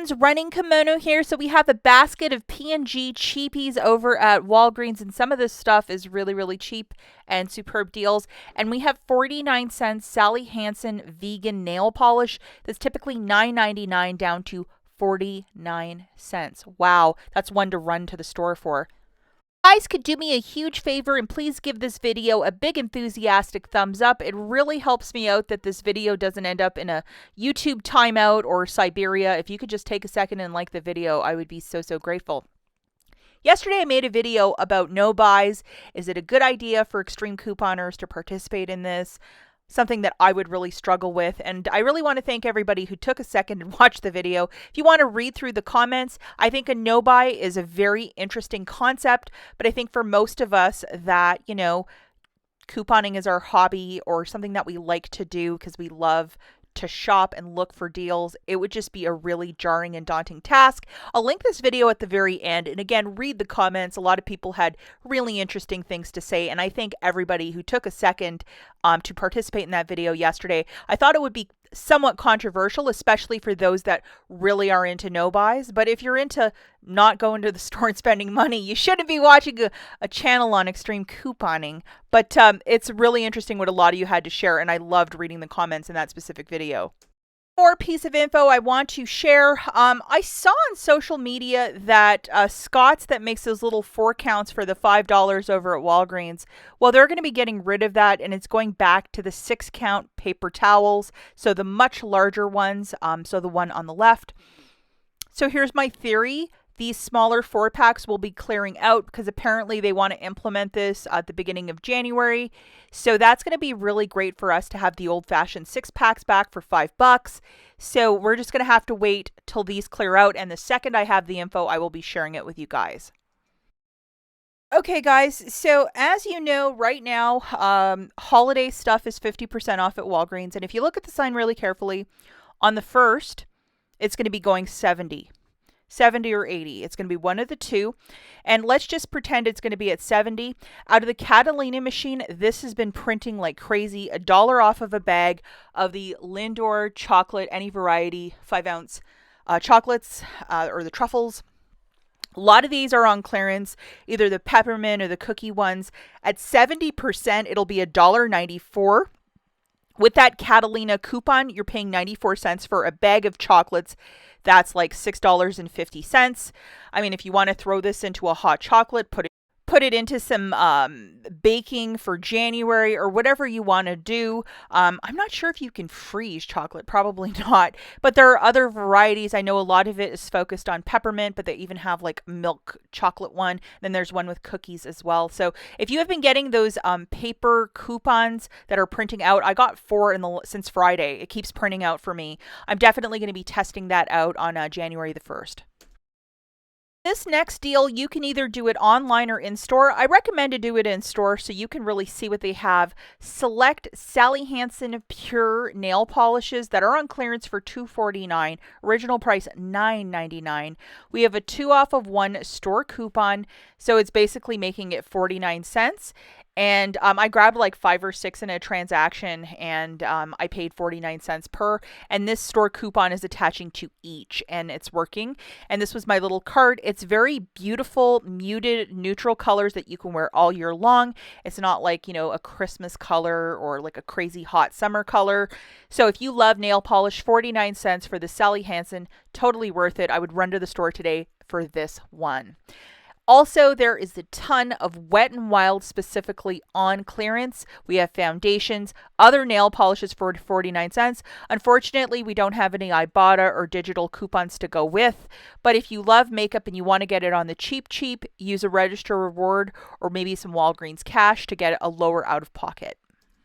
friends, Running Kimono here. So we have a basket of P&G cheapies over at Walgreens, and some of this stuff is really, really cheap and superb deals. And we have 49-cent Sally Hansen vegan nail polish that's typically $9.99 down to 49 cents. Wow, that's one to run to the store for. Guys, could do me a huge favor and please give this video a big enthusiastic thumbs up. It really helps me out that this video doesn't end up in a YouTube timeout or Siberia. If you could just take a second and like the video, I would be so, so grateful. Yesterday, I made a video about no buys. Is it a good idea for extreme couponers to participate in this? Something that I would really struggle with. And I really want to thank everybody who took a second and watched the video. If you want to read through the comments, I think a no buy is a very interesting concept. But I think for most of us that, couponing is our hobby or something that we like to do because we love to shop and look for deals, it would just be a really jarring and daunting task. I'll link this video at the very end. And again, read the comments. A lot of people had really interesting things to say. And I thank everybody who took a second to participate in that video yesterday. I thought it would be somewhat controversial, especially for those that really are into no buys. But if you're into not going to the store and spending money, you shouldn't be watching a channel on extreme couponing. But it's really interesting what a lot of you had to share, and I loved reading the comments in that specific video. More piece of info I want to share. I saw on social media that Scott's that makes those little 4 counts for the $5 over at Walgreens, well, they're going to be getting rid of that, and it's going back to the 6 count paper towels. So the much larger ones, so the one on the left. So here's my theory. These smaller 4-packs will be clearing out because apparently they want to implement this at the beginning of January. So that's going to be really great for us to have the old-fashioned 6-packs back for $5. So we're just going to have to wait till these clear out. And the second I have the info, I will be sharing it with you guys. Okay, guys, so as you know, right now, holiday stuff is 50% off at Walgreens. And if you look at the sign really carefully, on the 1st, it's going to be going 70 or 80. It's going to be one of the two. And let's just pretend it's going to be at 70. Out of the Catalina machine, this has been printing like crazy. $1 off of a bag of the Lindor chocolate, any variety, 5-ounce chocolates or the truffles. A lot of these are on clearance, either the peppermint or the cookie ones. At 70%, it'll be $1.94. With that Catalina coupon, you're paying 94 cents for a bag of chocolates. That's like $6.50. I mean, if you want to throw this into a hot chocolate, put it into some baking for January or whatever you want to do. I'm not sure if you can freeze chocolate, probably not. But there are other varieties. I know a lot of it is focused on peppermint, but they even have like milk chocolate one. Then there's one with cookies as well. So if you have been getting those paper coupons that are printing out, I got 4 since Friday. It keeps printing out for me. I'm definitely going to be testing that out on January the 1st. This next deal, you can either do it online or in-store. I recommend to do it in-store so you can really see what they have. Select Sally Hansen Pure nail polishes that are on clearance for $2.49. Original price $9.99. We have a 2 off of 1 store coupon, so it's basically making it 49 cents. And I grabbed like 5 or 6 in a transaction, and I paid 49 cents per. And this store coupon is attaching to each, and it's working. And this was my little card. It's very beautiful, muted, neutral colors that you can wear all year long. It's not like, a Christmas color or like a crazy hot summer color. So if you love nail polish, 49 cents for the Sally Hansen, totally worth it. I would run to the store today for this one. Also, there is a ton of Wet n Wild specifically on clearance. We have foundations, other nail polishes for 49 cents. Unfortunately, we don't have any IBOTTA or digital coupons to go with. But if you love makeup and you want to get it on the cheap, use a register reward or maybe some Walgreens cash to get a lower out-of-pocket.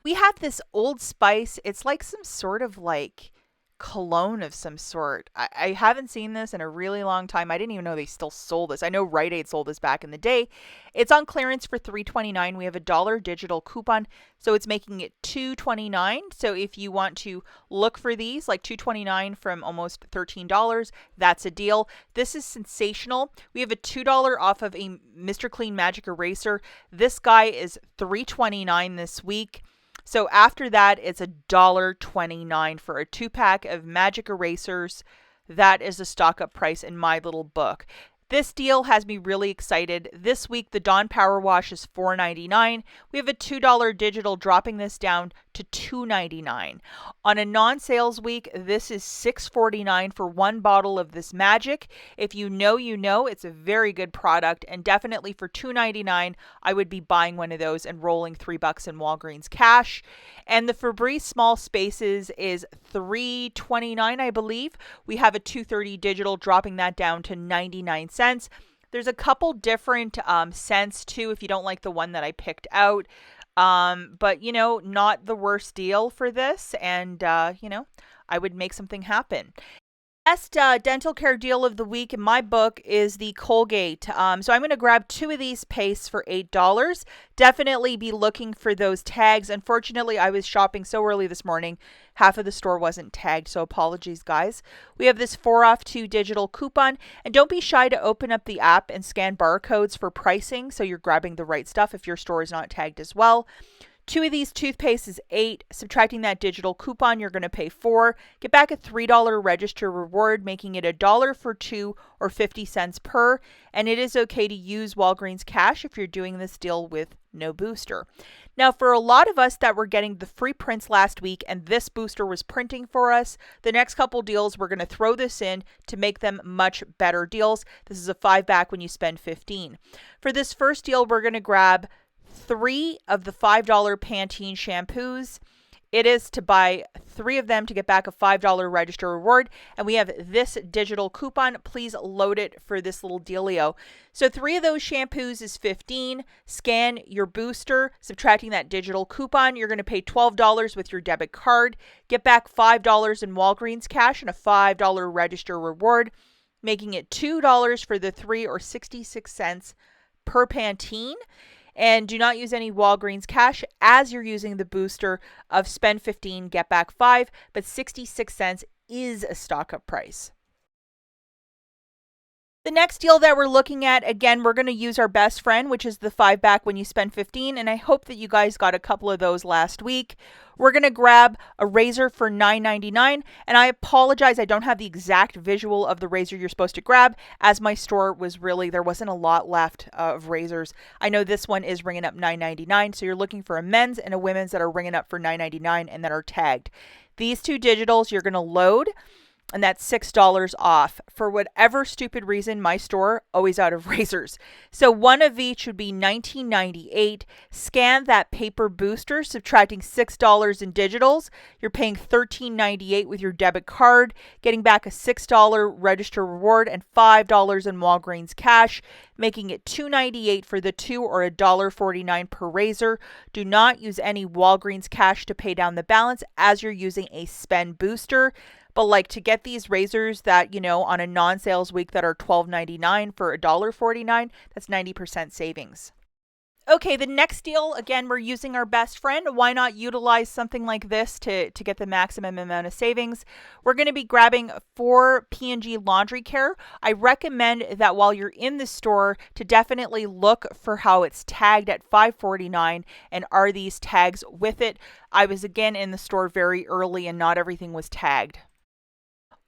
We have this Old Spice. It's like some sort of like cologne of some sort. I haven't seen this in a really long time. I didn't even know they still sold this. I know Rite Aid sold this back in the day. It's on clearance for $3.29. We have a $1 digital coupon, so it's making it $2.29. So if you want to look for these, like $2.29 from almost $13, that's a deal. This is sensational. We have a $2 off of a Mr. Clean Magic Eraser. This guy is $3.29 this week. So after that, it's $1.29 for a 2-pack of magic erasers. that is a stock up price in my little book. This deal has me really excited. This week, the Dawn Power Wash is $4.99. We have a $2 digital dropping this down to $2.99. On a non-sales week, this is $6.49 for one bottle of this magic. If you know, you know, it's a very good product, and definitely for $2.99, I would be buying one of those and rolling $3 in Walgreens cash. And the Febreze Small Spaces is $3.29, I believe. We have a $2.30 digital dropping that down to 99 cents. There's a couple different scents too if you don't like the one that I picked out. But not the worst deal for this, and I would make something happen. Best dental care deal of the week in my book is the Colgate. So I'm going to grab 2 of these pastes for $8. Definitely be looking for those tags. Unfortunately, I was shopping so early this morning, half of the store wasn't tagged, so apologies, guys. We have this 4 off 2 digital coupon, and don't be shy to open up the app and scan barcodes for pricing so you're grabbing the right stuff if your store is not tagged as well. 2 of these toothpaste is $8. Subtracting that digital coupon, you're going to pay $4. Get back a $3 register reward, making it $1 for 2 or 50 cents per. And it is okay to use Walgreens cash if you're doing this deal with no booster. Now, for a lot of us that were getting the free prints last week and this booster was printing for us, the next couple deals, we're going to throw this in to make them much better deals. This is a 5 back when you spend 15. For this first deal, we're going to grab 3 of the $5 Pantene shampoos. It is to buy 3 of them to get back a $5 register reward. And we have this digital coupon. Please load it for this little dealio. So 3 of those shampoos is $15. Scan your booster, subtracting that digital coupon. You're going to pay $12 with your debit card. Get back $5 in Walgreens cash and a $5 register reward, making it $2 for the 3 or 66 cents per Pantene. And do not use any Walgreens cash as you're using the booster of spend 15, get back 5, but 66 cents is a stock up price. The next deal that we're looking at, again, we're going to use our best friend, which is the 5 back when you spend 15. And I hope that you guys got a couple of those last week. We're going to grab a razor for $9.99. And I apologize, I don't have the exact visual of the razor you're supposed to grab, as my store was there wasn't a lot left of razors. I know this one is ringing up $9.99. So you're looking for a men's and a women's that are ringing up for $9.99 and that are tagged. These 2 digitals you're going to load, and that's $6 off. For whatever stupid reason, my store always out of razors. So 1 of each would be $19.98. Scan that paper booster, subtracting $6 in digitals. You're paying $13.98 with your debit card, getting back a $6 register reward and $5 in Walgreens cash, making it $2.98 for the 2 or $1.49 per razor. Do not use any Walgreens cash to pay down the balance as you're using a spend booster. But to get these razors that, on a non-sales week that are $12.99 for $1.49, that's 90% savings. Okay, the next deal, again, we're using our best friend. Why not utilize something like this to get the maximum amount of savings? We're going to be grabbing 4 P&G laundry care. I recommend that while you're in the store to definitely look for how it's tagged at $5.49 and are these tags with it. I was again in the store very early and not everything was tagged.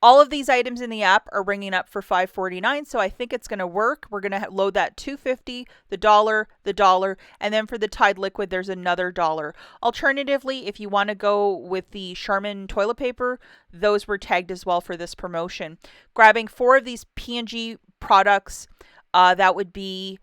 All of these items in the app are ringing up for $5.49, so I think it's going to work. We're going to load that $2.50, the $1, and then for the Tide liquid, there's another $1. Alternatively, if you want to go with the Charmin toilet paper, those were tagged as well for this promotion. Grabbing 4 of these P&G products, that would be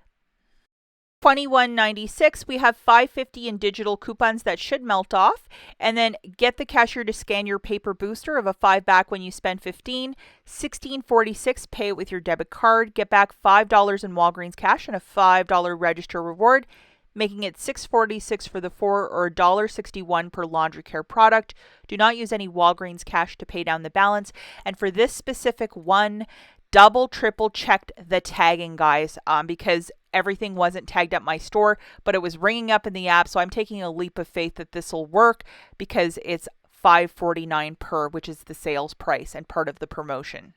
$21.96. We have $5.50 in digital coupons that should melt off. And then get the cashier to scan your paper booster of a 5 back when you spend 15. $16.46. Pay it with your debit card. Get back $5 in Walgreens cash and a $5 register reward, making it $6.46 for the 4 or $1.61 per laundry care product. Do not use any Walgreens cash to pay down the balance. And for this specific one, triple checked the tagging, guys, because everything wasn't tagged at my store, but it was ringing up in the app. So I'm taking a leap of faith that this will work because it's $5.49 per, which is the sales price and part of the promotion.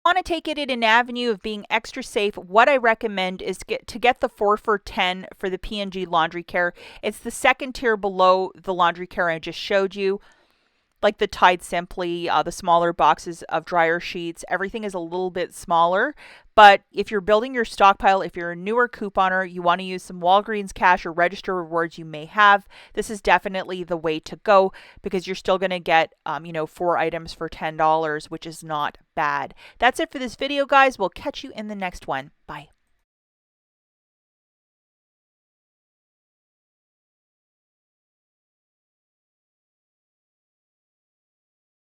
Want to take it in an avenue of being extra safe, what I recommend is to get the 4 for $10 for the P&G laundry care. It's the second tier below the laundry care I just showed you. like the Tide Simply, the smaller boxes of dryer sheets, everything is a little bit smaller. But if you're building your stockpile, if you're a newer couponer, you want to use some Walgreens cash or register rewards you may have, this is definitely the way to go because you're still going to get, 4 items for $10, which is not bad. That's it for this video, guys. We'll catch you in the next one. Bye.